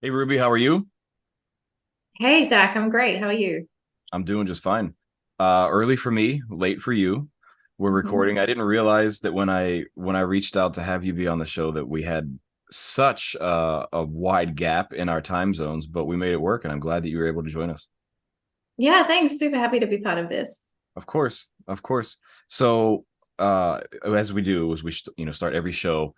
Hey Ruby, how are you? Hey Zach, I'm great. How are you? I'm doing just fine. Early for me, late for you. We're Mhm. recording. I didn't realize that when I reached out to have you be on the show that we had such a wide gap in our time zones, but we made it work, and I'm glad that you were able to join us. Yeah, thanks. Super happy to be part of this. Of course, of course. So, as we do, as we start every show,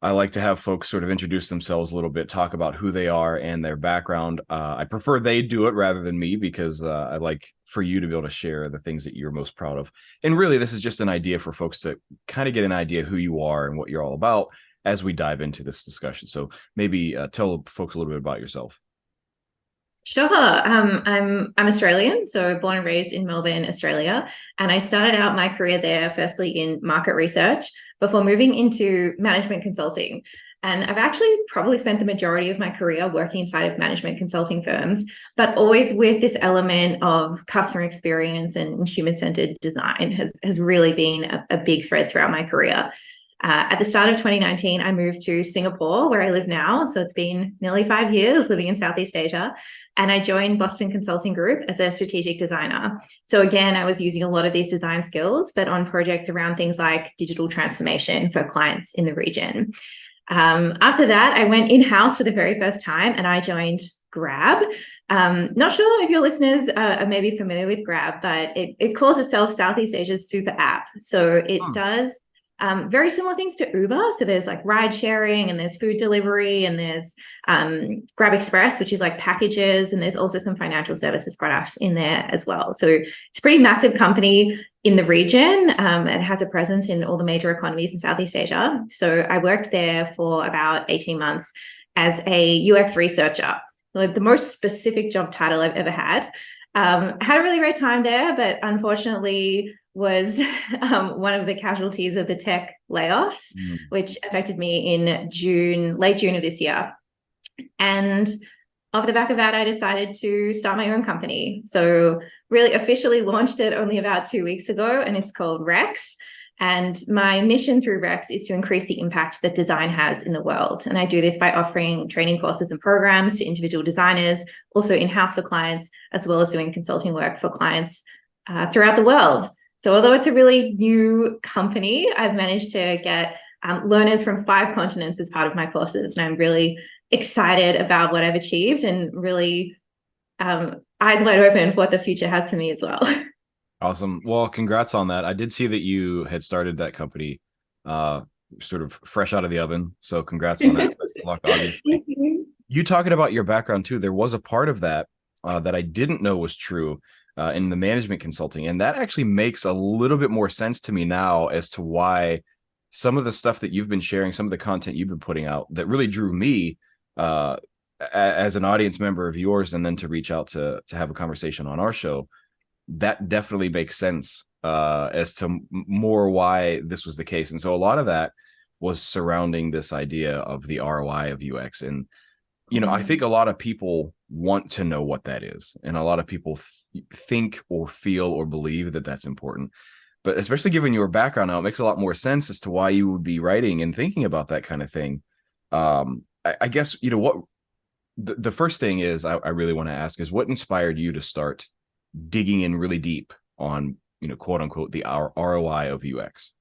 I like to have folks sort of introduce themselves a little bit, talk about who they are and their background. I prefer they do it rather than me because I like for you to be able to share the things that you're most proud of. And really, this is just an idea for folks to kind of get an idea who you are and what you're all about as we dive into this discussion. So maybe tell folks a little bit about yourself. Sure. I'm Australian, so born and raised in Melbourne, Australia, and I started out my career there firstly in market research before moving into management consulting. And I've actually probably spent the majority of my career working inside of management consulting firms, but always with this element of customer experience and human-centered design has really been a big thread throughout my career. At the start of 2019, I moved to Singapore, where I live now. So it's been nearly 5 years living in Southeast Asia. And I joined Boston Consulting Group as a strategic designer. So again, I was using a lot of these design skills, but on projects around things like digital transformation for clients in the region. After that, I went in-house for the very first time and I joined Grab. Not sure if your listeners are maybe familiar with Grab, but it calls itself Southeast Asia's super app. So it Hmm. does very similar things to Uber. So there's like ride sharing and there's food delivery and there's Grab Express, which is like packages. And there's also some financial services products in there as well. So it's a pretty massive company in the region. It has a presence in all the major economies in Southeast Asia. So I worked there for about 18 months as a UX researcher, like the most specific job title I've ever had. Had a really great time there, but unfortunately was one of the casualties of the tech layoffs, Hmm. which affected me in June, late June of this year. And off the back of that, I decided to start my own company. So really officially launched it only about 2 weeks ago, and it's called Rex. And my mission through Rex is to increase the impact that design has in the world. And I do this by offering training courses and programs to individual designers, also in-house for clients, as well as doing consulting work for clients throughout the world. So although it's a really new company, I've managed to get learners from 5 continents as part of my courses. And I'm really excited about what I've achieved and really eyes wide open for what the future has for me as well. Awesome. Well, congrats on that. I did see that you had started that company uh sort of fresh out of the oven. So congrats on that. Best of luck, obviously. Thank you. You talking about your background too, there was a part of that that I didn't know was true in the management consulting. And that actually makes a little bit more sense to me now as to why some of the stuff that you've been sharing, some of the content you've been putting out that really drew me uh, as an audience member of yours, and then to reach out to have a conversation on our show. That definitely makes sense as to more why this was the case. And so a lot of that was surrounding this idea of the ROI of UX. And I think a lot of people want to know what that is. And a lot of people think or feel or believe that that's important. But especially given your background now, it makes a lot more sense as to why you would be writing and thinking about that kind of thing. I guess, what the first thing is I really want to ask is what inspired you to start digging in really deep on, quote unquote, the ROI of UX?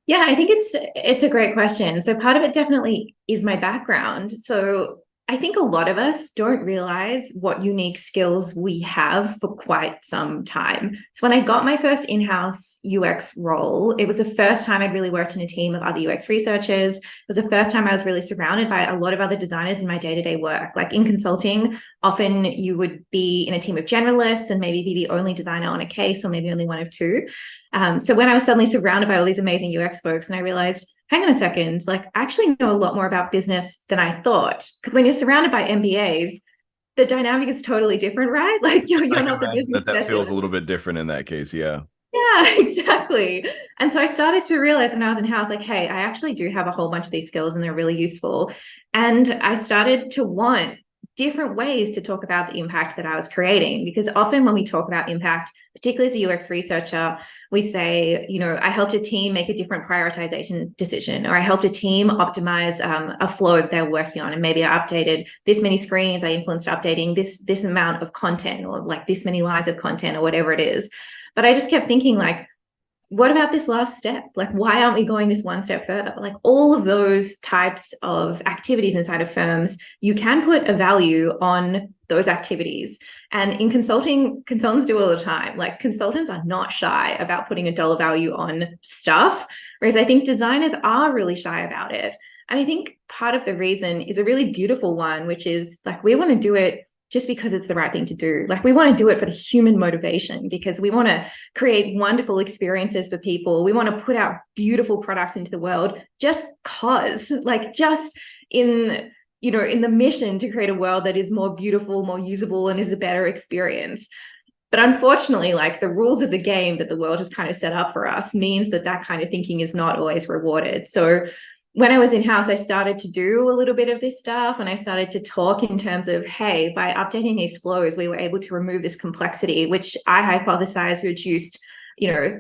Yeah, I think it's a great question. So part of it definitely is my background. So I think a lot of us don't realize what unique skills we have for quite some time. So when I got my first in-house UX role, it was the first time I'd really worked in a team of other UX researchers. It was the first time I was really surrounded by a lot of other designers in my day-to-day work. Like in consulting, often you would be in a team of generalists and maybe be the only designer on a case or maybe only one of two. So when I was suddenly surrounded by all these amazing UX folks and I realized, hang on a second, like I actually know a lot more about business than I thought. Because when you're surrounded by MBAs, the dynamic is totally different, right? Like you're I can not the imagine business that feels a specialist. little bit different in that case. Yeah. Yeah, exactly. And so I started to realize when I was in house, like, hey, I actually do have a whole bunch of these skills and they're really useful. And I started to want different ways to talk about the impact that I was creating. Because often when we talk about impact, particularly as a UX researcher, we say, I helped a team make a different prioritization decision, or I helped a team optimize a flow that they're working on. And maybe I updated this many screens, I influenced updating this amount of content, or like this many lines of content, or whatever it is. But I just kept thinking, like, what about this last step? Like, why aren't we going this one step further? Like, all of those types of activities inside of firms, you can put a value on those activities. And in consulting, consultants do it all the time. Like, consultants are not shy about putting a dollar value on stuff, whereas I think designers are really shy about it. And I think part of the reason is a really beautiful one, which is like, we want to do it just because it's the right thing to do. Like, we want to do it for the human motivation, because we want to create wonderful experiences for people. We want to put out beautiful products into the world just cause, like, just in the mission to create a world that is more beautiful, more usable, and is a better experience. But unfortunately, like, the rules of the game that the world has kind of set up for us means that kind of thinking is not always rewarded. So when I was in-house, I started to do a little bit of this stuff, and I started to talk in terms of, hey, by updating these flows, we were able to remove this complexity, which I hypothesized reduced,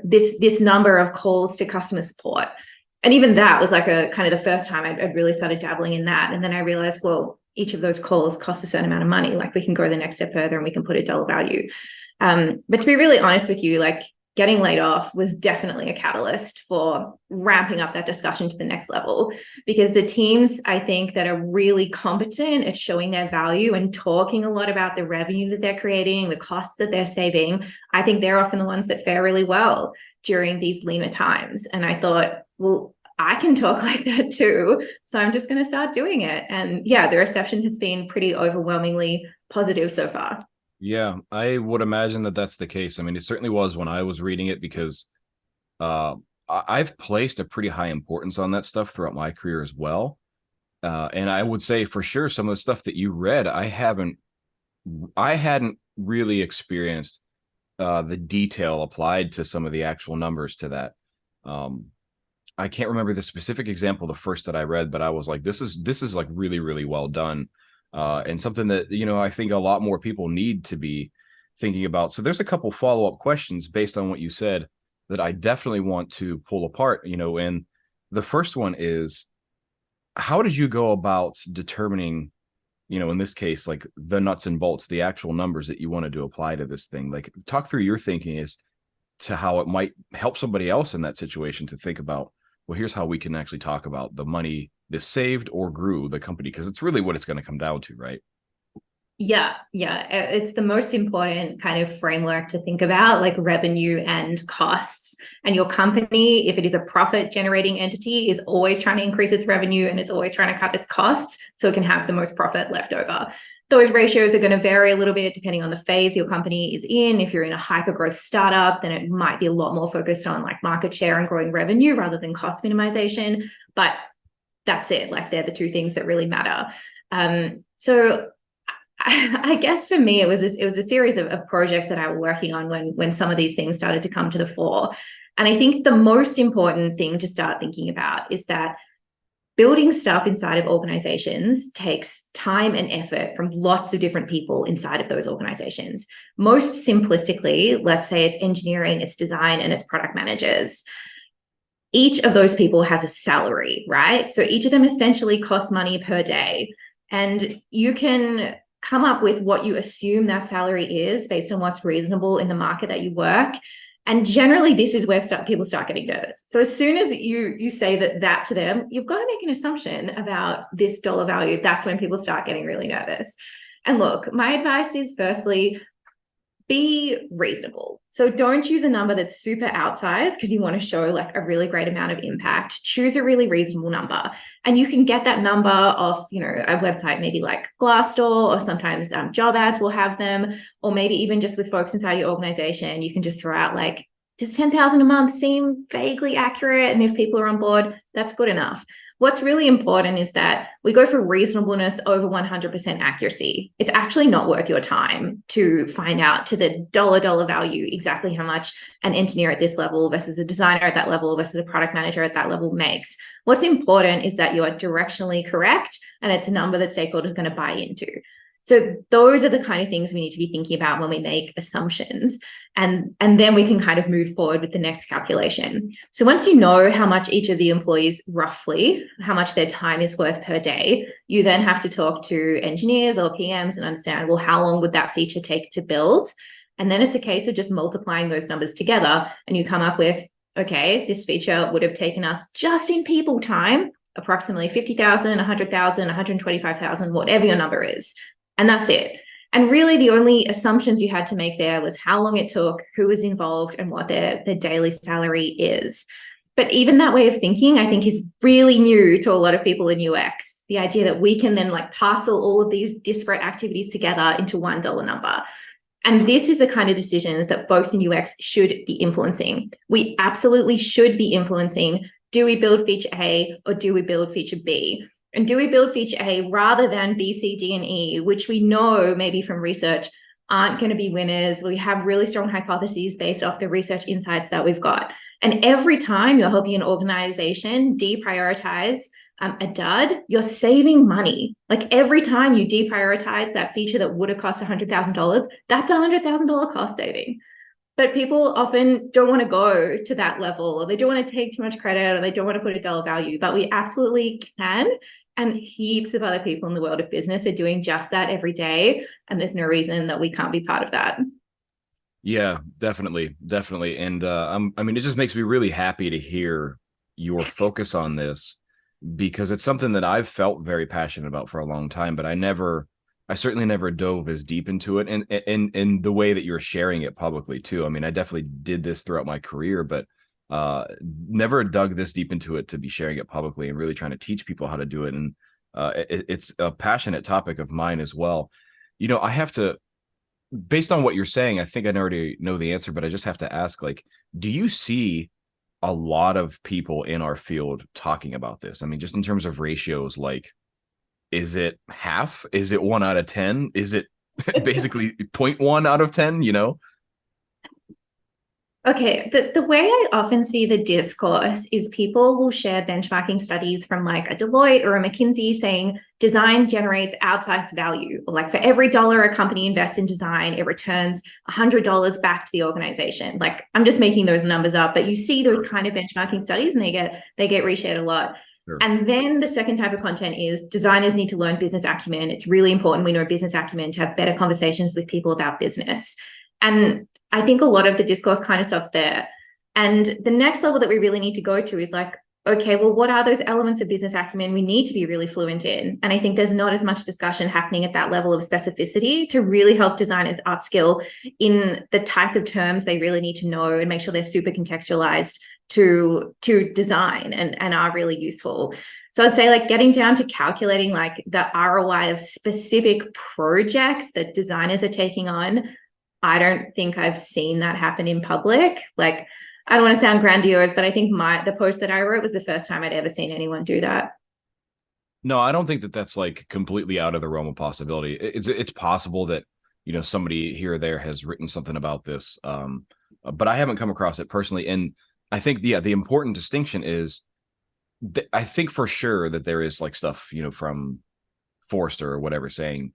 this number of calls to customer support. And even that was like a kind of the first time I'd really started dabbling in that. And then I realized, well, each of those calls costs a certain amount of money. Like, we can go the next step further and we can put a dollar value. But to be really honest with you, like, getting laid off was definitely a catalyst for ramping up that discussion to the next level, because the teams, I think, that are really competent at showing their value and talking a lot about the revenue that they're creating, the costs that they're saving, I think they're often the ones that fare really well during these leaner times. And I thought, well, I can talk like that too, so I'm just going to start doing it. And yeah, the reception has been pretty overwhelmingly positive so far. Yeah, I would imagine that that's the case. I mean, it certainly was when I was reading it, because I've placed a pretty high importance on that stuff throughout my career as well. And I would say for sure some of the stuff that you read, I hadn't really experienced the detail applied to some of the actual numbers to that. I can't remember the specific example, the first that I read, but I was like, this is like really, really well done. And something that, I think a lot more people need to be thinking about. So there's a couple follow-up questions based on what you said that I definitely want to pull apart, and the first one is, how did you go about determining, in this case, like the nuts and bolts, the actual numbers that you wanted to apply to this thing? Like, talk through your thinking as to how it might help somebody else in that situation to think about, well, here's how we can actually talk about the money this saved or grew the company, because it's really what it's going to come down to, right? Yeah. It's the most important kind of framework to think about, like revenue and costs. And your company, if it is a profit generating entity, is always trying to increase its revenue and it's always trying to cut its costs so it can have the most profit left over. Those ratios are going to vary a little bit depending on the phase your company is in. If you're in a hyper growth startup, then it might be a lot more focused on like market share and growing revenue rather than cost minimization. But that's it. Like, they're the two things that really matter. So I guess for me, it was a series of projects that I was working on when some of these things started to come to the fore. And I think the most important thing to start thinking about is that building stuff inside of organizations takes time and effort from lots of different people inside of those organizations. Most simplistically, let's say it's engineering, it's design, and it's product managers. Each of those people has a salary, right? So each of them essentially costs money per day. And you can come up with what you assume that salary is based on what's reasonable in the market that you work. And generally, this is where people start getting nervous. So as soon as you say that to them, you've got to make an assumption about this dollar value. That's when people start getting really nervous. And look, my advice is, firstly, be reasonable. So don't choose a number that's super outsized because you want to show like a really great amount of impact. Choose a really reasonable number. And you can get that number off, a website, maybe like Glassdoor, or sometimes job ads will have them, or maybe even just with folks inside your organization, you can just throw out like, does 10,000 a month seem vaguely accurate? And if people are on board, that's good enough. What's really important is that we go for reasonableness over 100% accuracy. It's actually not worth your time to find out to the dollar value exactly how much an engineer at this level versus a designer at that level versus a product manager at that level makes. What's important is that you are directionally correct and it's a number that stakeholders are going to buy into. So those are the kind of things we need to be thinking about when we make assumptions. And then we can kind of move forward with the next calculation. So once you know how much each of the employees roughly, how much their time is worth per day, you then have to talk to engineers or PMs and understand, well, how long would that feature take to build? And then it's a case of just multiplying those numbers together, and you come up with, okay, this feature would have taken us just in people time, approximately 50,000, 100,000, 125,000, whatever your number is. And that's it. And really the only assumptions you had to make there was how long it took, who was involved, and what their daily salary is. But even that way of thinking, I think, is really new to a lot of people in UX. The idea that we can then like parcel all of these disparate activities together into $1 number. And this is the kind of decisions that folks in UX should be influencing. We absolutely should be influencing, do we build feature A or do we build feature B? And do we build feature A rather than B, C, D, and E, which we know maybe from research aren't going to be winners. We have really strong hypotheses based off the research insights that we've got. And every time you're helping an organization deprioritize a dud, you're saving money. Like every time you deprioritize that feature that would have cost $100,000, that's a $100,000 cost saving. But people often don't want to go to that level, or they don't want to take too much credit, or they don't want to put a dollar value, but we absolutely can. And heaps of other people in the world of business are doing just that every day. And there's no reason that we can't be part of that. Yeah, definitely. And I mean, it just makes me really happy to hear your focus on this, because it's something that I've felt very passionate about for a long time, but I certainly never dove as deep into it, and in the way that you're sharing it publicly too. I mean, I definitely did this throughout my career, but never dug this deep into it to be sharing it publicly and really trying to teach people how to do it. And it's a passionate topic of mine as well. You know, I have to, based on what you're saying, I think I already know the answer, but I just have to ask, like, do you see a lot of people in our field talking about this? I mean, just in terms of ratios, like, is it half? Is it 1 out of 10? Is it basically 0.1 out of 10, you know? Okay, the way I often see the discourse is people will share benchmarking studies from like a Deloitte or a McKinsey saying design generates outsized value. Or like for every dollar a company invests in design, it returns $100 back to the organization. Like I'm just making those numbers up, but you see those kind of benchmarking studies and they get reshared a lot. Sure. And then the second type of content is designers need to learn business acumen. It's really important we know business acumen to have better conversations with people about business. And I think a lot of the discourse kind of stops there. And the next level that we really need to go to is like, okay, well, what are those elements of business acumen we need to be really fluent in? And I think there's not as much discussion happening at that level of specificity to really help designers upskill in the types of terms they really need to know and make sure they're super contextualized to design and are really useful. So I'd say like getting down to calculating like the ROI of specific projects that designers are taking on. I don't think I've seen that happen in public. Like, I don't want to sound grandiose, but I think the post that I wrote was the first time I'd ever seen anyone do that. No, I don't think that that's like completely out of the realm of possibility. It's possible that, you know, somebody here or there has written something about this, but I haven't come across it personally. And I think the important distinction is that I think for sure that there is like stuff, you know, from Forrester or whatever saying,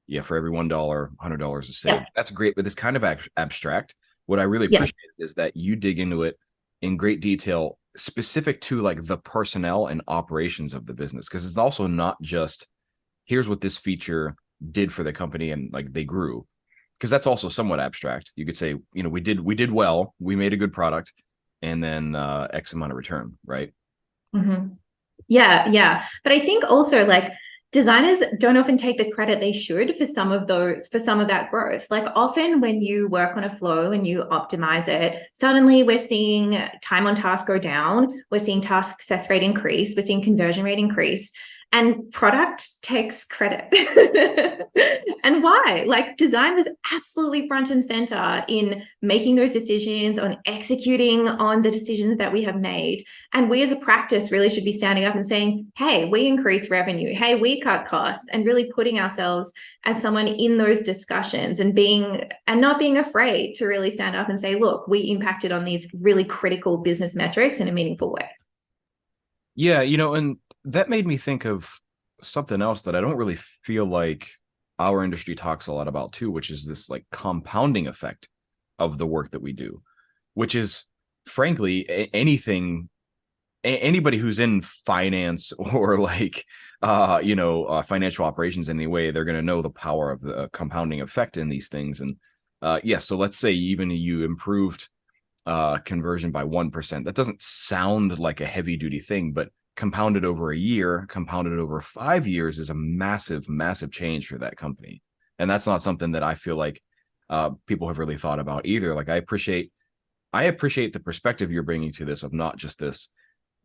yeah, for every $1, $100 is saved. Yeah. That's great, but it's kind of abstract. What I really appreciate is that you dig into it in great detail, specific to like the personnel and operations of the business, because it's also not just here's what this feature did for the company and like they grew, because that's also somewhat abstract. You could say, you know, we did well, we made a good product, and then X amount of return, right? Mm-hmm. Yeah. But I think also like designers don't often take the credit they should for some of that growth. Like often when you work on a flow and you optimize it, suddenly we're seeing time on task go down. We're seeing task success rate increase. We're seeing conversion rate increase. And product takes credit. And why? Like design was absolutely front and center in making those decisions, on executing on the decisions that we have made. And we as a practice really should be standing up and saying, hey, we increase revenue. Hey, we cut costs, and really putting ourselves as someone in those discussions and not being afraid to really stand up and say, look, we impacted on these really critical business metrics in a meaningful way. Yeah, you know, and that made me think of something else that I don't really feel like our industry talks a lot about too, which is this like compounding effect of the work that we do, which is frankly anybody who's in finance or like financial operations in any way, they're going to know the power of the compounding effect in these things. And so let's say even you improved conversion by 1%. That doesn't sound like a heavy duty thing, but compounded over a year, compounded over 5 years is a massive, massive change for that company. And that's not something that I feel like people have really thought about either. Like I appreciate the perspective you're bringing to this of not just this,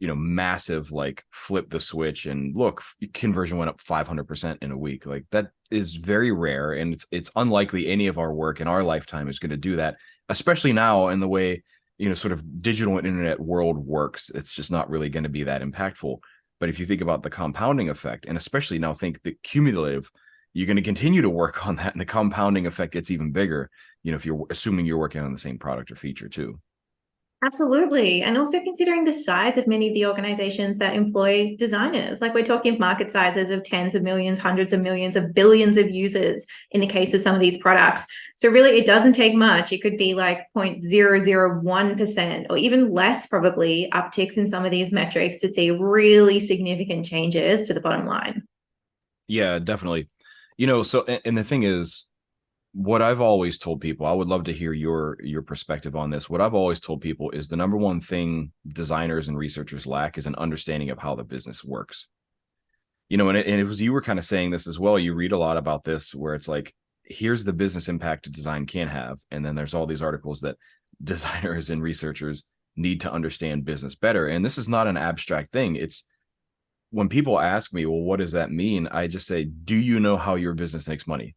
massive, like flip the switch and look, conversion went up 500% in a week. Like that is very rare. And it's unlikely any of our work in our lifetime is going to do that, especially now in the way, sort of digital and internet world works. It's just not really going to be that impactful. But if you think about the compounding effect, and especially now think the cumulative, you're going to continue to work on that. And the compounding effect gets even bigger, if you're assuming you're working on the same product or feature too. Absolutely. And also considering the size of many of the organizations that employ designers, like we're talking market sizes of tens of millions, hundreds of millions, of billions of users in the case of some of these products. So really, it doesn't take much. It could be like 0.001% or even less probably upticks in some of these metrics to see really significant changes to the bottom line. Yeah, definitely. So, and the thing is, what I've always told people, I would love to hear your perspective on this. What I've always told people is the number one thing designers and researchers lack is an understanding of how the business works. And it was, you were kind of saying this as well. You read a lot about this where it's like, here's the business impact design can have. And then there's all these articles that designers and researchers need to understand business better. And this is not an abstract thing. It's when people ask me, well, what does that mean? I just say, do you know how your business makes money?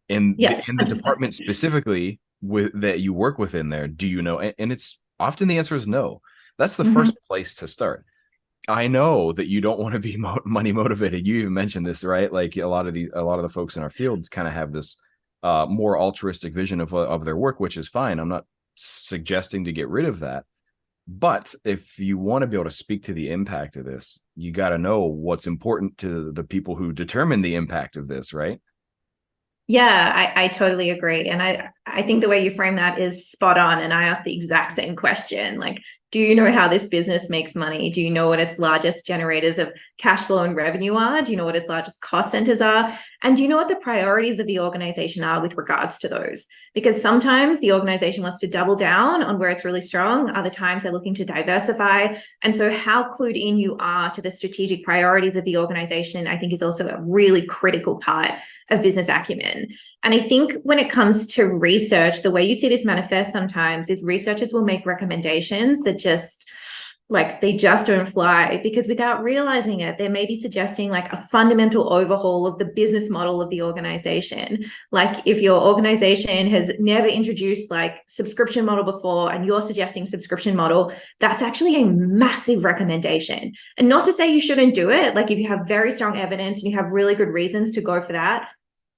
In the department specifically that you work within there, do you know? And it's often the answer is no. That's the first place to start. I know that you don't want to be money motivated. You even mentioned this, right? Like a lot of the folks in our field kind of have this more altruistic vision of their work, which is fine. I'm not suggesting to get rid of that. But if you want to be able to speak to the impact of this, you got to know what's important to the people who determine the impact of this, right? Yeah, I totally agree. And I think the way you frame that is spot on. And I asked the exact same question. Like, do you know how this business makes money? Do you know what its largest generators of cash flow and revenue are? Do you know what its largest cost centers are? And do you know what the priorities of the organization are with regards to those? Because sometimes the organization wants to double down on where it's really strong. Other times they're looking to diversify. And so how clued in you are to the strategic priorities of the organization, I think is also a really critical part of business acumen. And I think when it comes to research, the way you see this manifest sometimes is researchers will make recommendations that just don't fly, because without realizing it, they may be suggesting like a fundamental overhaul of the business model of the organization. Like if your organization has never introduced like subscription model before and you're suggesting subscription model, that's actually a massive recommendation. And not to say you shouldn't do it. Like if you have very strong evidence and you have really good reasons to go for that,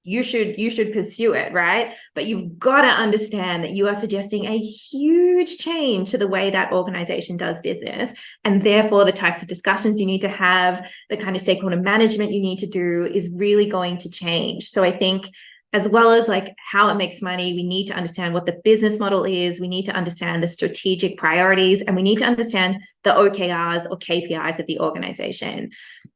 you should pursue it, right? But you've got to understand that you are suggesting a huge change to the way that organization does business. And therefore, the types of discussions you need to have, the kind of stakeholder management you need to do is really going to change. So I think as well as like how it makes money, we need to understand what the business model is. We need to understand the strategic priorities, and we need to understand the OKRs or KPIs of the organization.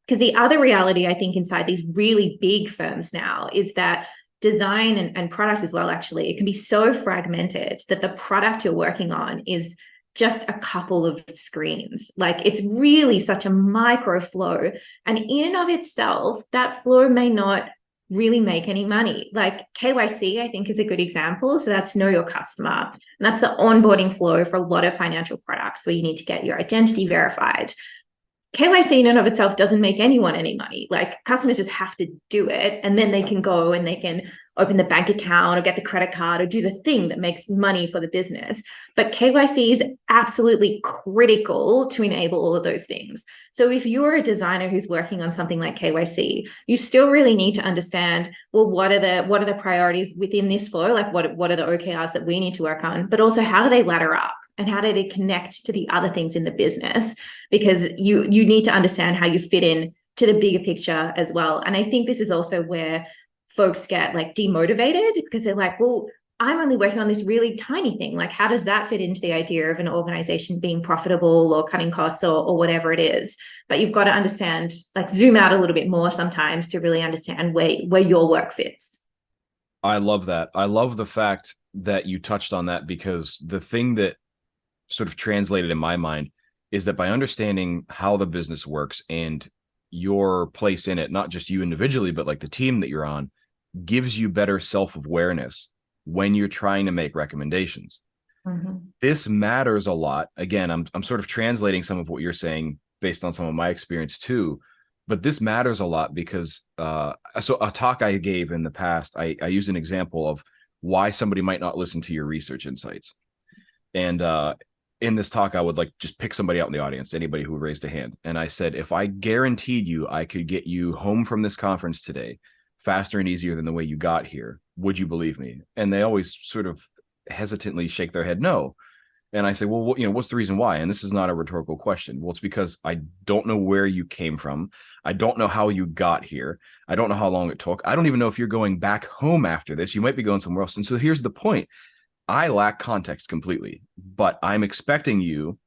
Because the other reality, I think, inside these really big firms now is that design and product as well, actually, it can be so fragmented that the product you're working on is just a couple of screens. Like it's really such a micro flow. And in and of itself, that flow may not really make any money. Like KYC, I think, is a good example. So that's know your customer. And that's the onboarding flow for a lot of financial products where you need to get your identity verified. KYC in and of itself doesn't make anyone any money. Like customers just have to do it, and then they can go and they can open the bank account or get the credit card or do the thing that makes money for the business. But KYC is absolutely critical to enable all of those things. So if you're a designer who's working on something like KYC, you still really need to understand, well, what are the priorities within this flow? Like what are the OKRs that we need to work on? But also, how do they ladder up? And how do they connect to the other things in the business? Because you need to understand how you fit in to the bigger picture as well. And I think this is also where folks get like demotivated because they're like, well, I'm only working on this really tiny thing. Like, how does that fit into the idea of an organization being profitable or cutting costs or whatever it is? But you've got to understand, like, zoom out a little bit more sometimes to really understand where your work fits. I love that. I love the fact that you touched on that, because the thing that sort of translated in my mind is that by understanding how the business works and your place in it, not just you individually, but like the team that you're on, gives you better self-awareness when you're trying to make recommendations. Mm-hmm. This matters a lot. Again, I'm sort of translating some of what you're saying based on some of my experience too, but this matters a lot because so a talk I gave in the past, I used an example of why somebody might not listen to your research insights. And in this talk, I would like just pick somebody out in the audience, anybody who raised a hand. And I said, if I guaranteed you I could get you home from this conference today faster and easier than the way you got here, would you believe me? And they always sort of hesitantly shake their head no. And I say, well, what's the reason why? And this is not a rhetorical question. Well, it's because I don't know where you came from. I don't know how you got here. I don't know how long it took. I don't even know if you're going back home after this. You might be going somewhere else. And so here's the point. I lack context completely, but I'm expecting you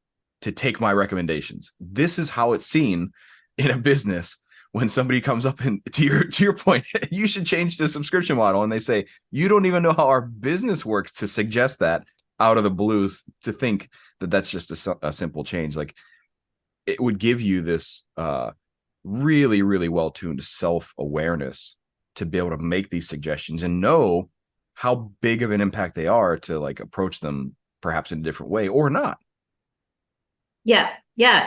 to take my recommendations. This is how it's seen in a business. When somebody comes up and to your point, you should change the subscription model. And they say, you don't even know how our business works to suggest that out of the blues, to think that that's just a simple change. Like, it would give you this really, really well-tuned self-awareness to be able to make these suggestions and know how big of an impact they are to like approach them perhaps in a different way or not. Yeah,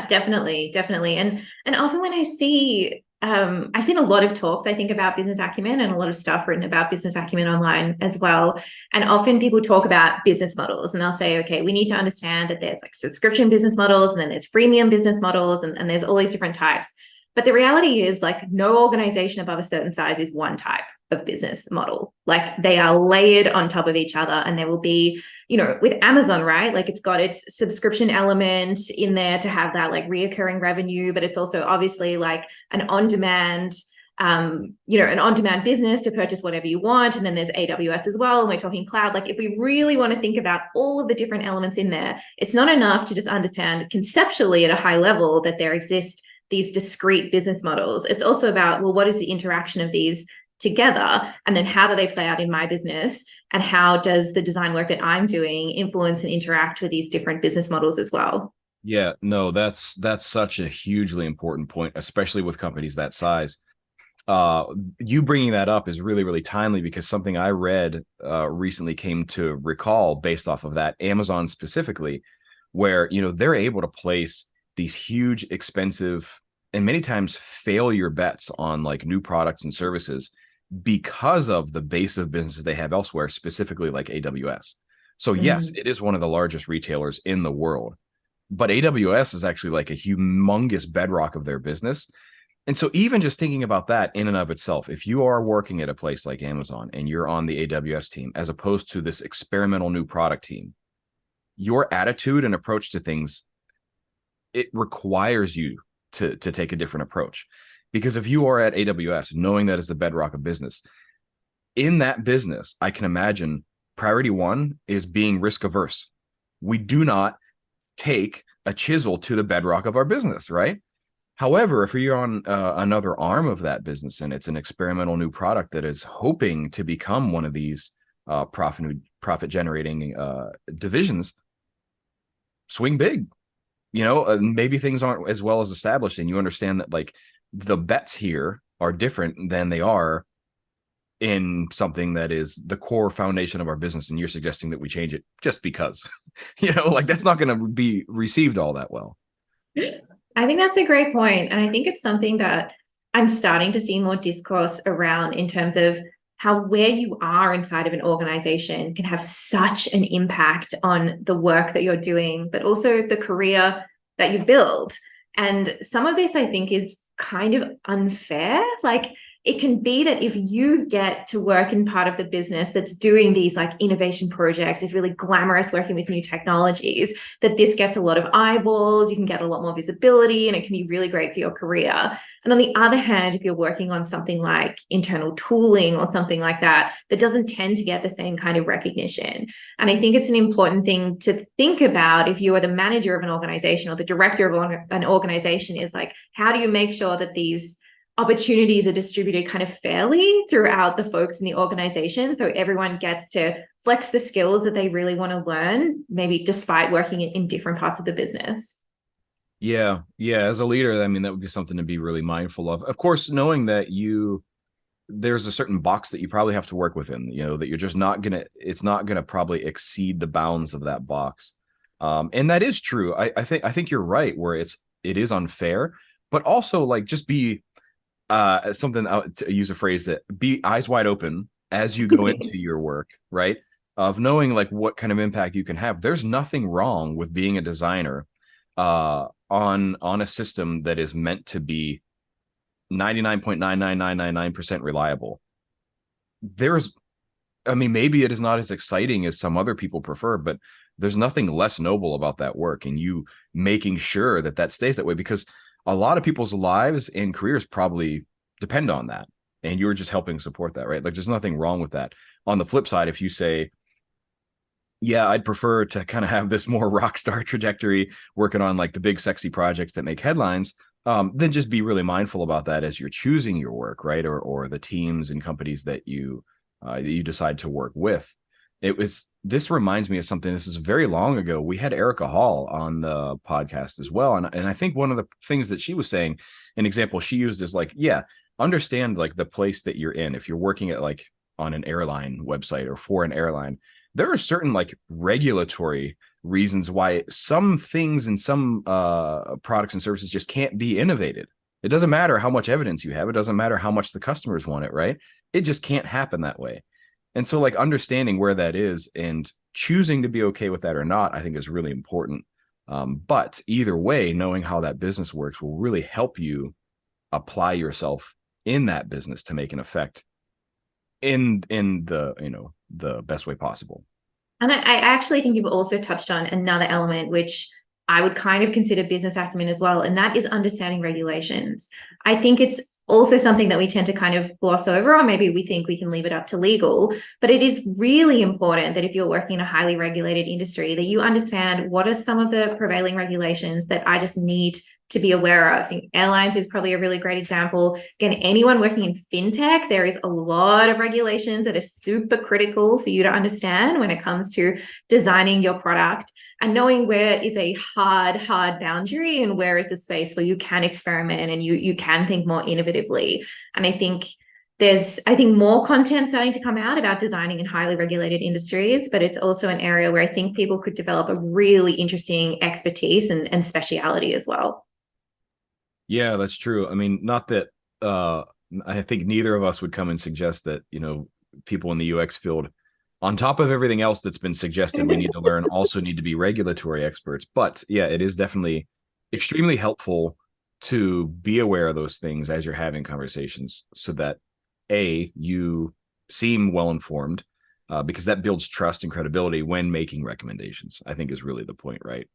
definitely. And often when I see, I've seen a lot of talks, I think, about business acumen, and a lot of stuff written about business acumen online as well. And often people talk about business models, and they'll say, okay, we need to understand that there's like subscription business models, and then there's freemium business models, and there's all these different types. But the reality is, like, no organization above a certain size is one type of business model. Like, they are layered on top of each other, and there will be, with Amazon, right? Like, it's got its subscription element in there to have that like reoccurring revenue, but it's also obviously like an on-demand, an on-demand business to purchase whatever you want. And then there's AWS as well. And we're talking cloud. Like, if we really want to think about all of the different elements in there, it's not enough to just understand conceptually at a high level that there exist these discrete business models. It's also about, well, what is the interaction of these together, and then how do they play out in my business, and how does the design work that I'm doing influence and interact with these different business models as well? Yeah, no, that's such a hugely important point, especially with companies that size. You bringing that up is really, really timely, because something I read recently came to recall based off of that, Amazon specifically, where they're able to place these huge, expensive, and many times failure bets on like new products and services because of the base of businesses they have elsewhere, specifically like AWS. So yes, it is one of the largest retailers in the world, but AWS is actually like a humongous bedrock of their business. And so even just thinking about that in and of itself, if you are working at a place like Amazon and you're on the AWS team, as opposed to this experimental new product team, your attitude and approach to things, it requires you to take a different approach. Because if you are at AWS, knowing that is the bedrock of business, in that business, I can imagine priority one is being risk averse. We do not take a chisel to the bedrock of our business, right? However, if you're on another arm of that business and it's an experimental new product that is hoping to become one of these profit generating divisions, swing big. Maybe things aren't as well as established, and you understand that like the bets here are different than they are in something that is the core foundation of our business, and you're suggesting that we change it just because, like that's not going to be received all that well. I think that's a great point. And I think it's something that I'm starting to see more discourse around, in terms of how where you are inside of an organization can have such an impact on the work that you're doing, but also the career that you build. And some of this, I think, is kind of unfair. Like, it can be that if you get to work in part of the business that's doing these like innovation projects, is really glamorous working with new technologies, that this gets a lot of eyeballs, you can get a lot more visibility, and it can be really great for your career. And on the other hand, if you're working on something like internal tooling or something like that, that doesn't tend to get the same kind of recognition. And I think it's an important thing to think about if you are the manager of an organization or the director of an organization, is like, how do you make sure that these opportunities are distributed kind of fairly throughout the folks in the organization, so everyone gets to flex the skills that they really want to learn, maybe despite working in different parts of the business. Yeah. As a leader, I mean, that would be something to be really mindful of. Of course, knowing that there's a certain box that you probably have to work within, that you're just it's not gonna probably exceed the bounds of that box. And that is true. I think you're right, where it is unfair, but also like just be something, to use a phrase, that be eyes wide open as you go into your work, right? Of knowing like what kind of impact you can have. There's nothing wrong with being a designer on a system that is meant to be 99.99999% reliable. Maybe it is not as exciting as some other people prefer, but there's nothing less noble about that work, and you making sure that stays that way, because a lot of people's lives and careers probably depend on that, and you're just helping support that, right? Like, there's nothing wrong with that. On the flip side, if you say, yeah, I'd prefer to kind of have this more rock star trajectory working on like the big sexy projects that make headlines, then just be really mindful about that as you're choosing your work, right? Or the teams and companies that you decide to work with. This reminds me of something. This is very long ago. We had Erica Hall on the podcast as well. And I think one of the things that she was saying, an example she used is like, yeah, understand like the place that you're in. If you're working at like on an airline website or for an airline, there are certain like regulatory reasons why some things and some products and services just can't be innovated. It doesn't matter how much evidence you have. It doesn't matter how much the customers want it, right? It just can't happen that way. And so like understanding where that is and choosing to be okay with that or not, I think is really important. But either way, knowing how that business works will really help you apply yourself in that business to make an effect in the best way possible. And I actually think you've also touched on another element, which I would kind of consider business acumen as well, and that is understanding regulations. I think it's also something that we tend to kind of gloss over, or maybe we think we can leave it up to legal, but it is really important that if you're working in a highly regulated industry, that you understand what are some of the prevailing regulations that I just need to be aware of. I think airlines is probably a really great example. Again, anyone working in fintech, there is a lot of regulations that are super critical for you to understand when it comes to designing your product and knowing where is a hard boundary and where is a space where you can experiment and you can think more innovatively. And I think there's more content starting to come out about designing in highly regulated industries, but it's also an area where I think people could develop a really interesting expertise and speciality as well. Yeah, that's true. I mean, not that I think neither of us would come and suggest that, people in the UX field, on top of everything else that's been suggested we need to learn, also need to be regulatory experts. But yeah, it is definitely extremely helpful to be aware of those things as you're having conversations, so that you seem well informed, because that builds trust and credibility when making recommendations, I think is really the point, right?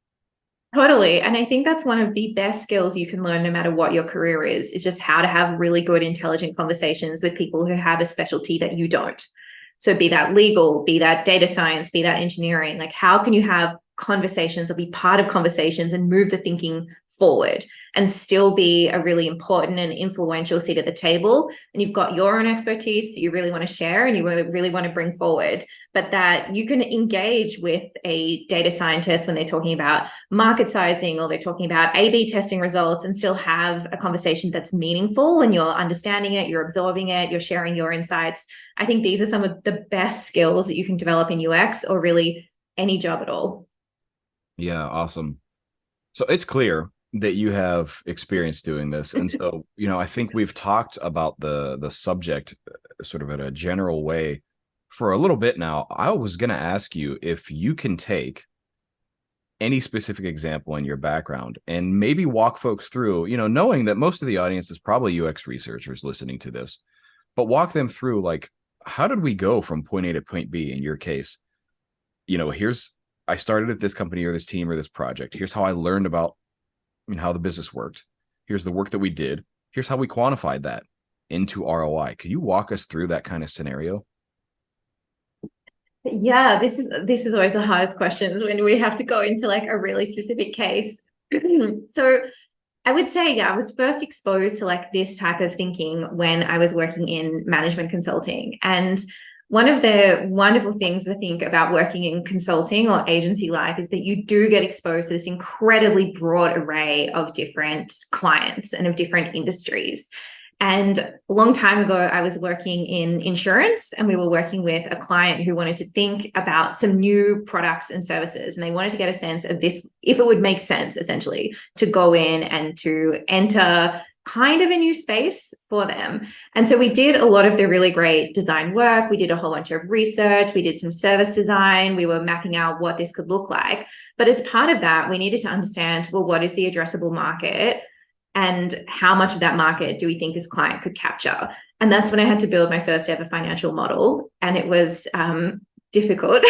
Totally. And I think that's one of the best skills you can learn no matter what your career is just how to have really good, intelligent conversations with people who have a specialty that you don't. So be that legal, be that data science, be that engineering, like how can you have conversations or be part of conversations and move the thinking forward and still be a really important and influential seat at the table. And you've got your own expertise that you really want to share and you really want to bring forward, but that you can engage with a data scientist when they're talking about market sizing or they're talking about A/B testing results and still have a conversation that's meaningful and you're understanding it, you're absorbing it, you're sharing your insights. I think these are some of the best skills that you can develop in UX or really any job at all. Yeah, awesome. So it's clear that you have experience doing this. And so, I think we've talked about the subject sort of in a general way for a little bit now. I was going to ask you if you can take any specific example in your background and maybe walk folks through, knowing that most of the audience is probably UX researchers listening to this. but walk them through, like, how did we go from point A to point B in your case? I started at this company or this team or this project. Here's how I learned about how the business worked. Here's the work that we did. Here's how we quantified that into ROI. Could you walk us through that kind of scenario? Yeah, this is always the hardest questions when we have to go into like a really specific case. So I would say, yeah, I was first exposed to like this type of thinking when I was working in management consulting. And one of the wonderful things I think about working in consulting or agency life is that you do get exposed to this incredibly broad array of different clients and of different industries. And a long time ago, I was working in insurance, and we were working with a client who wanted to think about some new products and services. And they wanted to get a sense of this, if it would make sense, essentially, to go in and to enter kind of a new space for them. And so we did a lot of the really great design work. We did a whole bunch of research. We did some service design. We were mapping out what this could look like. But as part of that, we needed to understand, well, what is the addressable market? And how much of that market do we think this client could capture? And that's when I had to build my first ever financial model. And it was difficult.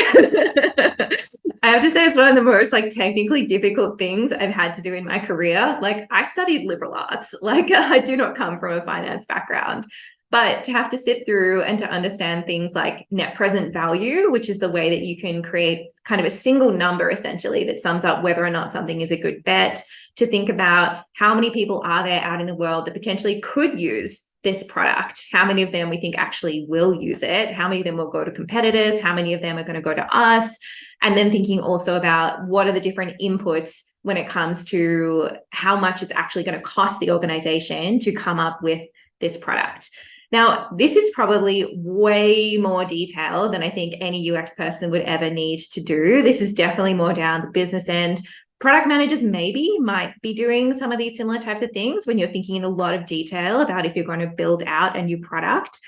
I have to say it's one of the most like technically difficult things I've had to do in my career. Like I studied liberal arts. Like I do not come from a finance background. But to have to sit through and to understand things like net present value, which is the way that you can create kind of a single number essentially that sums up whether or not something is a good bet, to think about how many people are there out in the world that potentially could use this product, how many of them we think actually will use it, how many of them will go to competitors, how many of them are going to go to us, and then thinking also about what are the different inputs when it comes to how much it's actually going to cost the organization to come up with this product. Now, this is probably way more detail than I think any UX person would ever need to do. This is definitely more down the business end. Product managers maybe might be doing some of these similar types of things when you're thinking in a lot of detail about if you're going to build out a new product.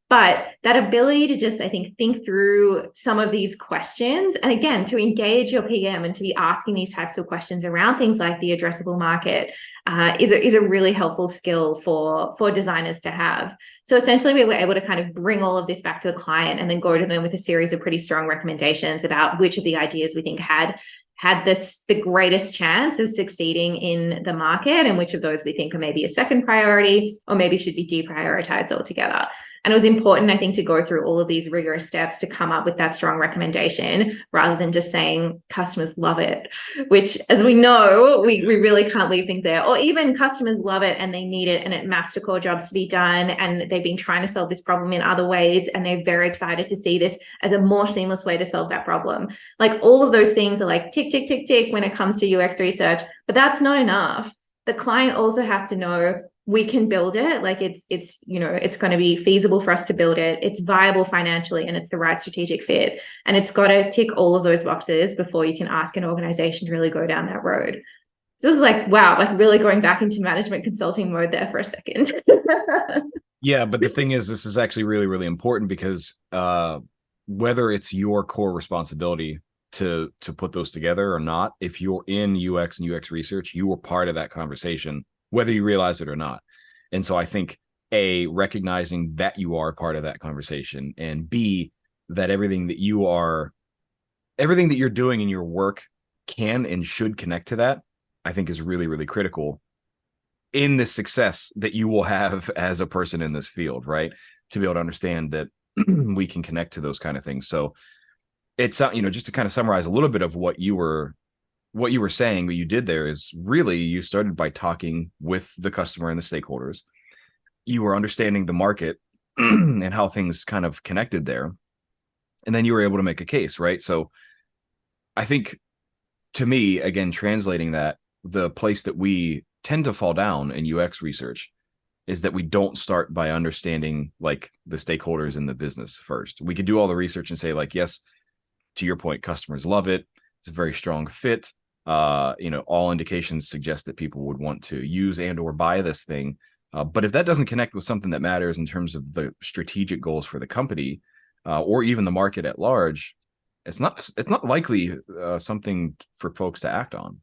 But that ability to just, I think through some of these questions, and again, to engage your PM and to be asking these types of questions around things like the addressable market is a really helpful skill for designers to have. So essentially, we were able to kind of bring all of this back to the client and then go to them with a series of pretty strong recommendations about which of the ideas we think had the greatest chance of succeeding in the market, and which of those we think are maybe a second priority or maybe should be deprioritized altogether. And it was important, I think, to go through all of these rigorous steps to come up with that strong recommendation rather than just saying customers love it, which, as we know, we really can't leave things there. Or even customers love it and they need it and it maps to core jobs to be done and they've been trying to solve this problem in other ways and they're very excited to see this as a more seamless way to solve that problem. Like all of those things are like tick, tick, tick, tick when it comes to UX research, but that's not enough. The client also has to know we can build it. Like it's going to be feasible for us to build it. It's viable financially and it's the right strategic fit. And it's got to tick all of those boxes before you can ask an organization to really go down that road. So this is like, wow, like really going back into management consulting mode there for a second. Yeah, but the thing is, this is actually really, really important because whether it's your core responsibility to put those together or not, if you're in UX and UX research, you were part of that conversation, whether you realize it or not. And so I think A, recognizing that you are part of that conversation, and B, that everything that you're doing in your work can and should connect to that, I think is really, really critical in the success that you will have as a person in this field, right? To be able to understand that we can connect to those kind of things. So it's, just to kind of summarize a little bit of what you were saying, what you did there is really you started by talking with the customer and the stakeholders. You were understanding the market and how things kind of connected there. And then you were able to make a case, right? So I think, to me, again, translating that, the place that we tend to fall down in UX research is that we don't start by understanding like the stakeholders in the business first. We could do all the research and say like, yes, to your point, customers love it. It's a very strong fit. All indications suggest that people would want to use and or buy this thing. But if that doesn't connect with something that matters in terms of the strategic goals for the company or even the market at large, it's not likely something for folks to act on.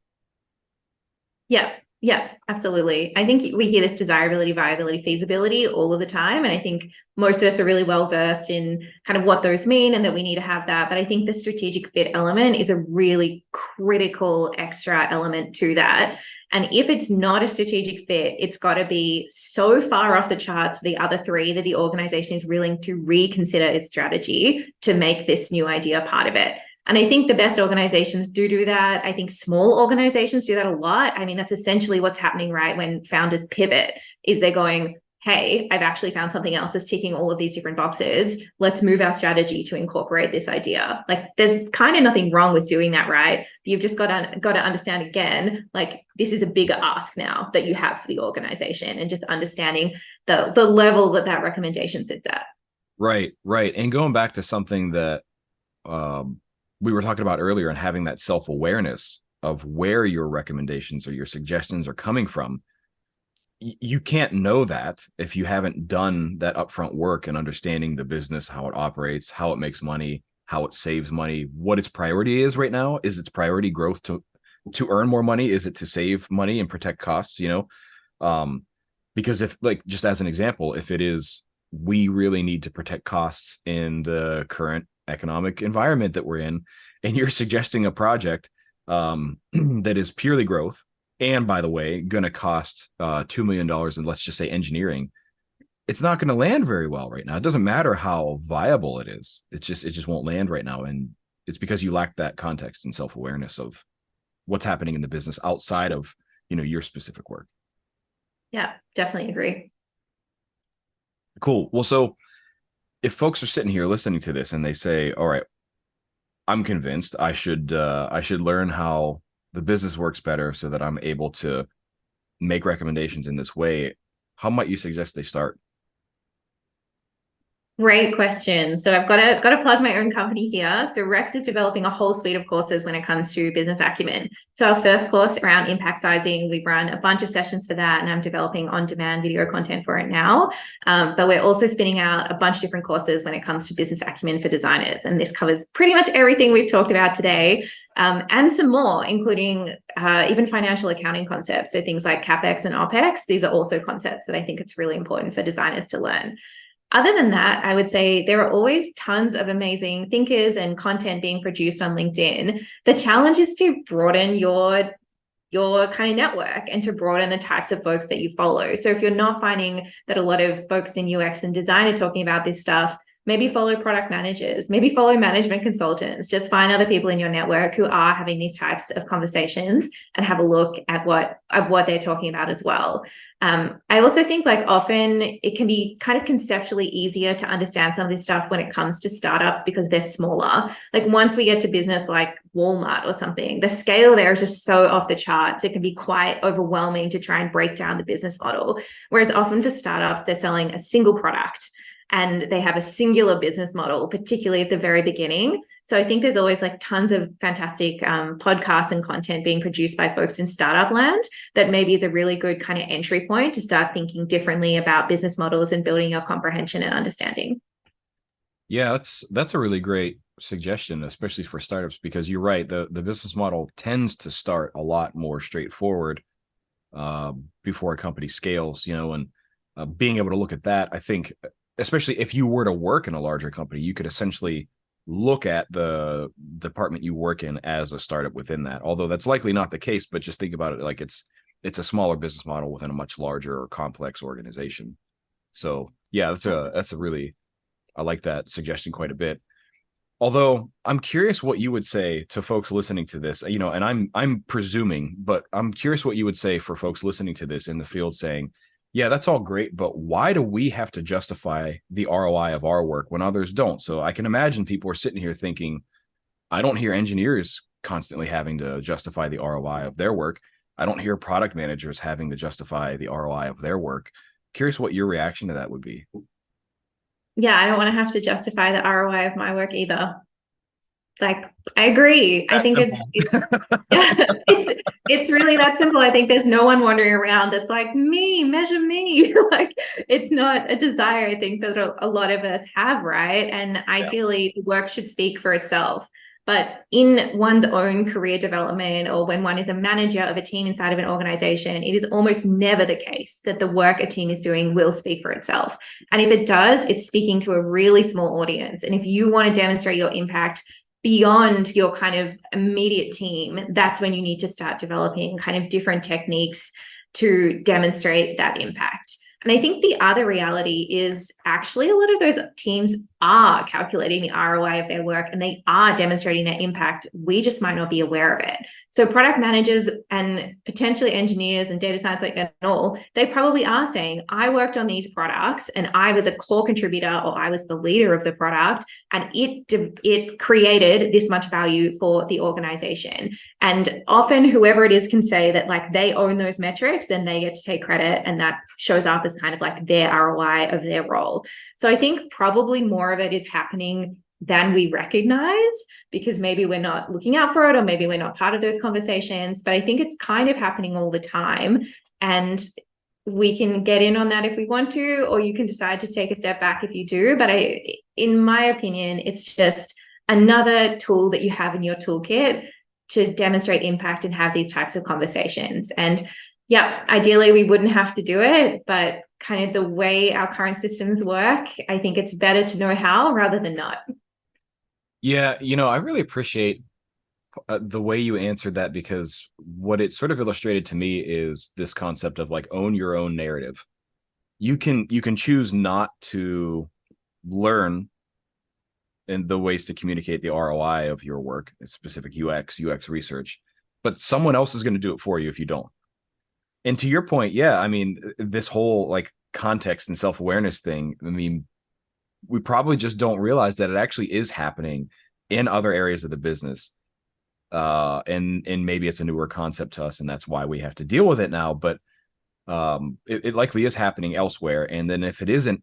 Yeah, Yeah, absolutely. I think we hear this desirability, viability, feasibility all of the time. And I think most of us are really well versed in kind of what those mean and that we need to have that. But I think the strategic fit element is a really critical extra element to that. And if it's not a strategic fit, it's got to be so far off the charts for the other three that the organization is willing to reconsider its strategy to make this new idea part of it. And I think the best organizations do that. I think small organizations do that a lot. I mean, that's essentially what's happening, right? When founders pivot, is they're going, hey, I've actually found something else that's ticking all of these different boxes. Let's move our strategy to incorporate this idea. Like, there's kind of nothing wrong with doing that, right? But you've just got to understand again, like, this is a bigger ask now that you have for the organization, and just understanding the level that recommendation sits at. Right. And going back to something that we were talking about earlier, and having that self-awareness of where your recommendations or your suggestions are coming from. You can't know that if you haven't done that upfront work and understanding the business, how it operates, how it makes money, how it saves money, what its priority is right now. Is its priority growth to earn more money? Is it to save money and protect costs? Because if, like, just as an example, if it is, we really need to protect costs in the current economic environment that we're in, and you're suggesting a project that is purely growth, and by the way, going to cost $2 million in, let's just say, engineering, it's not going to land very well right now. It doesn't matter how viable it is. It just won't land right now. And it's because you lack that context and self-awareness of what's happening in the business outside of, your specific work. Yeah, definitely agree. Cool. Well, so if folks are sitting here listening to this and they say, all right, I'm convinced I should learn how the business works better so that I'm able to make recommendations in this way, how might you suggest they start? Great question. So I've got to plug my own company here. So Rex is developing a whole suite of courses when it comes to business acumen. So our first course around impact sizing, we've run a bunch of sessions for that, and I'm developing on-demand video content for it now. But we're also spinning out a bunch of different courses when it comes to business acumen for designers. And this covers pretty much everything we've talked about today, and some more, including even financial accounting concepts. So things like CapEx and OpEx, these are also concepts that I think it's really important for designers to learn. Other than that, I would say there are always tons of amazing thinkers and content being produced on LinkedIn. The challenge is to broaden your kind of network and to broaden the types of folks that you follow. So if you're not finding that a lot of folks in UX and design are talking about this stuff, maybe follow product managers, maybe follow management consultants. Just find other people in your network who are having these types of conversations and have a look at what they're talking about as well. I also think, like, often it can be kind of conceptually easier to understand some of this stuff when it comes to startups because they're smaller. Like, once we get to business like Walmart or something, the scale there is just so off the charts. It can be quite overwhelming to try and break down the business model. Whereas often for startups, they're selling a single product and they have a singular business model, particularly at the very beginning. So I think there's always like tons of fantastic podcasts and content being produced by folks in startup land that maybe is a really good kind of entry point to start thinking differently about business models and building your comprehension and understanding. Yeah, that's a really great suggestion, especially for startups, because you're right. The business model tends to start a lot more straightforward before a company scales, and being able to look at that, I think, especially if you were to work in a larger company, you could essentially look at the department you work in as a startup within that. Although that's likely not the case, but just think about it like it's a smaller business model within a much larger or complex organization. So yeah, that's a really, I like that suggestion quite a bit. Although I'm curious what you would say to folks listening to this, and I'm presuming, but I'm curious what you would say for folks listening to this in the field saying, yeah, that's all great, but why do we have to justify the ROI of our work when others don't? So I can imagine people are sitting here thinking, I don't hear engineers constantly having to justify the ROI of their work. I don't hear product managers having to justify the ROI of their work. Curious what your reaction to that would be. Yeah, I don't want to have to justify the ROI of my work either. Like, I agree. I think it's it's really that simple. I think there's no one wandering around that's like, me, measure me. Like, it's not a desire, I think, that a lot of us have, right? And ideally, the work should speak for itself. But in one's own career development, or when one is a manager of a team inside of an organization, it is almost never the case that the work a team is doing will speak for itself. And if it does, it's speaking to a really small audience. And if you want to demonstrate your impact beyond your kind of immediate team, that's when you need to start developing kind of different techniques to demonstrate that impact. And I think the other reality is actually a lot of those teams are calculating the ROI of their work and they are demonstrating their impact. We just might not be aware of it. So product managers and potentially engineers and data science like that and all, they probably are saying, I worked on these products and I was a core contributor, or I was the leader of the product, and it created this much value for the organization. And often whoever it is can say that like they own those metrics, then they get to take credit, and that shows up as kind of like their ROI of their role. So I think probably more of it is happening than we recognize, because maybe we're not looking out for it, or maybe we're not part of those conversations. But I think it's kind of happening all the time. And we can get in on that if we want to, or you can decide to take a step back if you do. But in my opinion, it's just another tool that you have in your toolkit to demonstrate impact and have these types of conversations. And yeah, ideally we wouldn't have to do it, but kind of the way our current systems work, I think it's better to know how rather than not. Yeah, I really appreciate the way you answered that, because what it sort of illustrated to me is this concept of like own your own narrative. You can choose not to learn in the ways to communicate the ROI of your work, specific UX research, but someone else is going to do it for you if you don't. And to your point, yeah, I mean, this whole like context and self-awareness thing, I mean, we probably just don't realize that it actually is happening in other areas of the business. And maybe it's a newer concept to us, and that's why we have to deal with it now. But it likely is happening elsewhere. And then if it isn't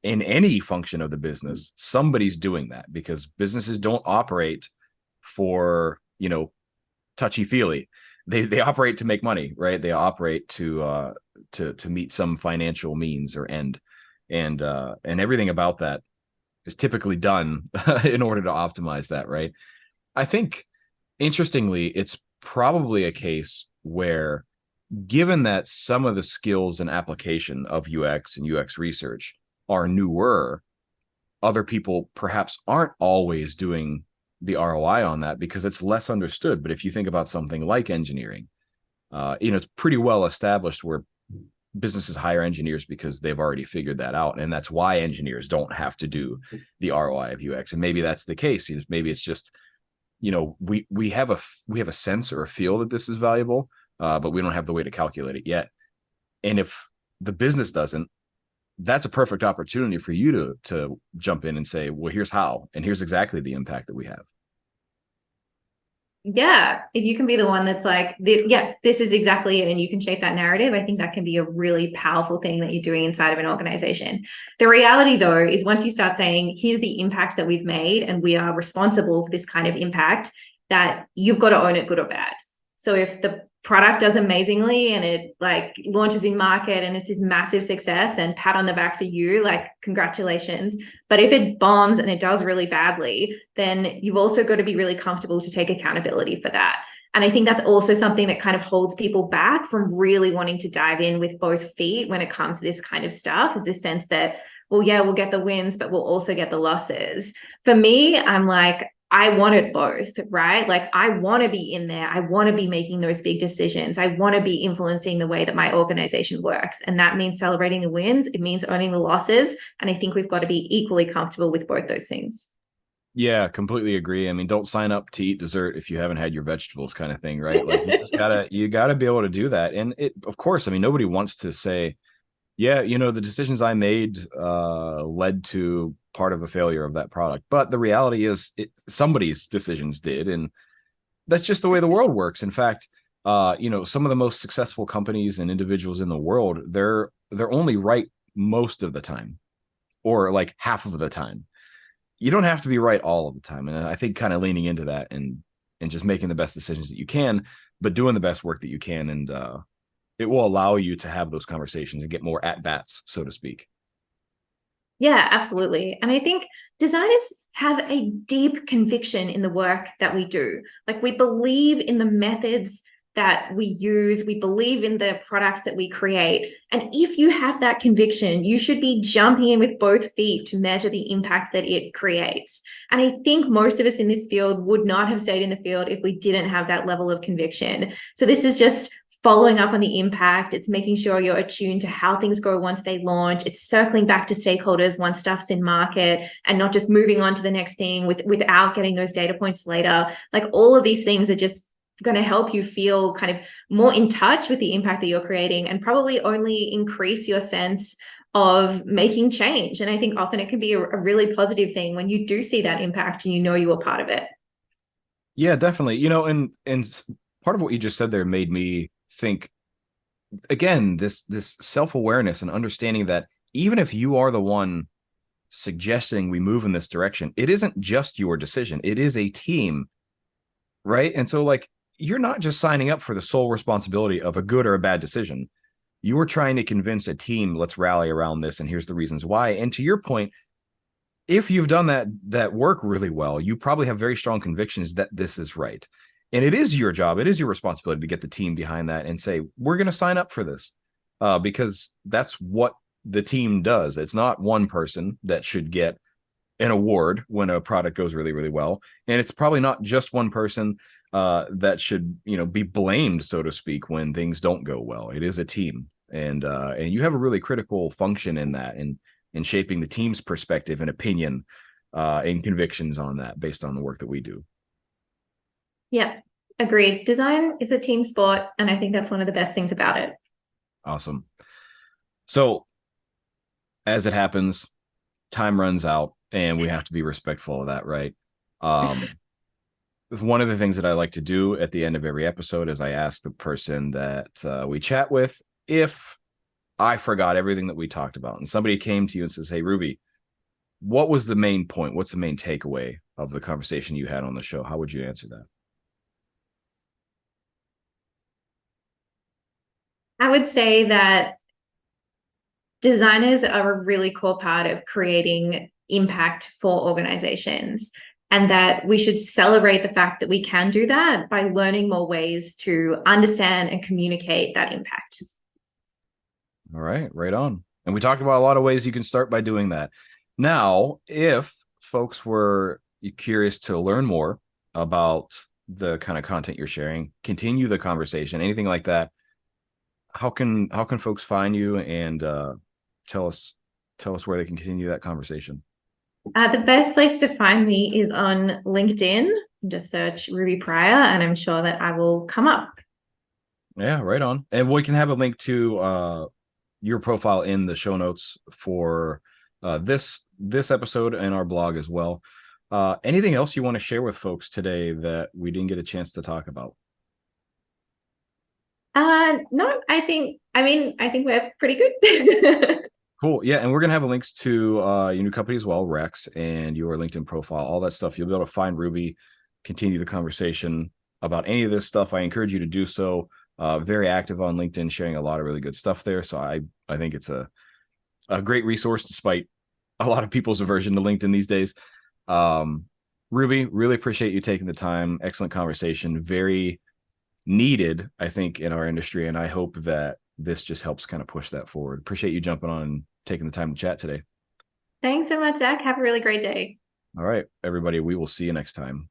in any function of the business, somebody's doing that, because businesses don't operate for, touchy-feely. They operate to make money, right? They operate to meet some financial means or end. And everything about that is typically done in order to optimize that, right? I think, interestingly, it's probably a case where, given that some of the skills and application of UX and UX research are newer, other people perhaps aren't always doing the ROI on that because it's less understood. But if you think about something like engineering, it's pretty well established where businesses hire engineers because they've already figured that out. And that's why engineers don't have to do the ROI of UX. And maybe that's the case. Maybe it's just, we have a sense or a feel that this is valuable, but we don't have the way to calculate it yet. And if the business doesn't, that's a perfect opportunity for you to jump in and say, well, here's how, and here's exactly the impact that we have. Yeah, if you can be the one that's like, this is exactly it, and you can shape that narrative, I think that can be a really powerful thing that you're doing inside of an organization. The reality, though, is once you start saying, here's the impact that we've made, and we are responsible for this kind of impact, that you've got to own it, good or bad. So if the product does amazingly and it like launches in market and it's this massive success, and pat on the back for you, like congratulations. But if it bombs and it does really badly, then you've also got to be really comfortable to take accountability for that. And I think that's also something that kind of holds people back from really wanting to dive in with both feet when it comes to this kind of stuff, is this sense that, well, yeah, we'll get the wins, but we'll also get the losses. For me, I'm like, I want it both, right? Like I want to be in there. I want to be making those big decisions. I want to be influencing the way that my organization works. And that means celebrating the wins. It means owning the losses. And I think we've got to be equally comfortable with both those things. Yeah, completely agree. I mean, don't sign up to eat dessert if you haven't had your vegetables, kind of thing, right? Like you gotta be able to do that. And of course, I mean, nobody wants to say, yeah, the decisions I made led to part of a failure of that product. But the reality is somebody's decisions did. And that's just the way the world works. In fact, some of the most successful companies and individuals in the world, they're only right most of the time, or like half of the time. You don't have to be right all of the time. And I think kind of leaning into that and just making the best decisions that you can, but doing the best work that you can. And it will allow you to have those conversations and get more at bats, so to speak. Yeah, absolutely. And I think designers have a deep conviction in the work that we do. Like, we believe in the methods that we use, we believe in the products that we create. And if you have that conviction, you should be jumping in with both feet to measure the impact that it creates. And I think most of us in this field would not have stayed in the field if we didn't have that level of conviction. So this is just following up on the impact. It's making sure you're attuned to how things go once they launch. It's circling back to stakeholders once stuff's in market, and not just moving on to the next thing without getting those data points later. Like, all of these things are just going to help you feel kind of more in touch with the impact that you're creating, and probably only increase your sense of making change. And I think often it can be a really positive thing when you do see that impact and you know you were part of it. Yeah, definitely. And part of what you just said there made me think, again, this self-awareness and understanding that even if you are the one suggesting we move in this direction, it isn't just your decision. It is a team, right? And so, like, you're not just signing up for the sole responsibility of a good or a bad decision. You are trying to convince a team, let's rally around this, and here's the reasons why. And to your point, if you've done that work really well, you probably have very strong convictions that this is right. And it is your job, it is your responsibility to get the team behind that and say, we're going to sign up for this, because that's what the team does. It's not one person that should get an award when a product goes really, really well. And it's probably not just one person that should, be blamed, so to speak, when things don't go well. It is a team. And you have a really critical function in that, in shaping the team's perspective and opinion and convictions on that based on the work that we do. Yeah, agreed. Design is a team sport, and I think that's one of the best things about it. Awesome. So as it happens, time runs out and we have to be respectful of that, right? One of the things that I like to do at the end of every episode is I ask the person that we chat with if I forgot everything that we talked about, and somebody came to you and says, hey, Ruby, what was the main point? What's the main takeaway of the conversation you had on the show? How would you answer that? I would say that designers are a really core part of creating impact for organizations, and that we should celebrate the fact that we can do that by learning more ways to understand and communicate that impact. All right, right on. And we talked about a lot of ways you can start by doing that. Now, if folks were curious to learn more about the kind of content you're sharing, continue the conversation, anything like that, how can folks find you, and tell us where they can continue that conversation? The best place to find me is on LinkedIn. Just search Ruby Pryor, and I'm sure that I will come up. Yeah, right on. And we can have a link to your profile in the show notes for this episode and our blog as well. Anything else you want to share with folks today that we didn't get a chance to talk about? No, I think we're pretty good. Cool. Yeah. And we're going to have links to your new company as well, Rex, and your LinkedIn profile, all that stuff. You'll be able to find Ruby, continue the conversation about any of this stuff. I encourage you to do so. Very active on LinkedIn, sharing a lot of really good stuff there. So I think it's a great resource, despite a lot of people's aversion to LinkedIn these days. Ruby, really appreciate you taking the time. Excellent conversation. Very needed, I think, in our industry. And I hope that this just helps kind of push that forward. Appreciate you jumping on and taking the time to chat today. Thanks so much, Zach. Have a really great day. All right, everybody. We will see you next time.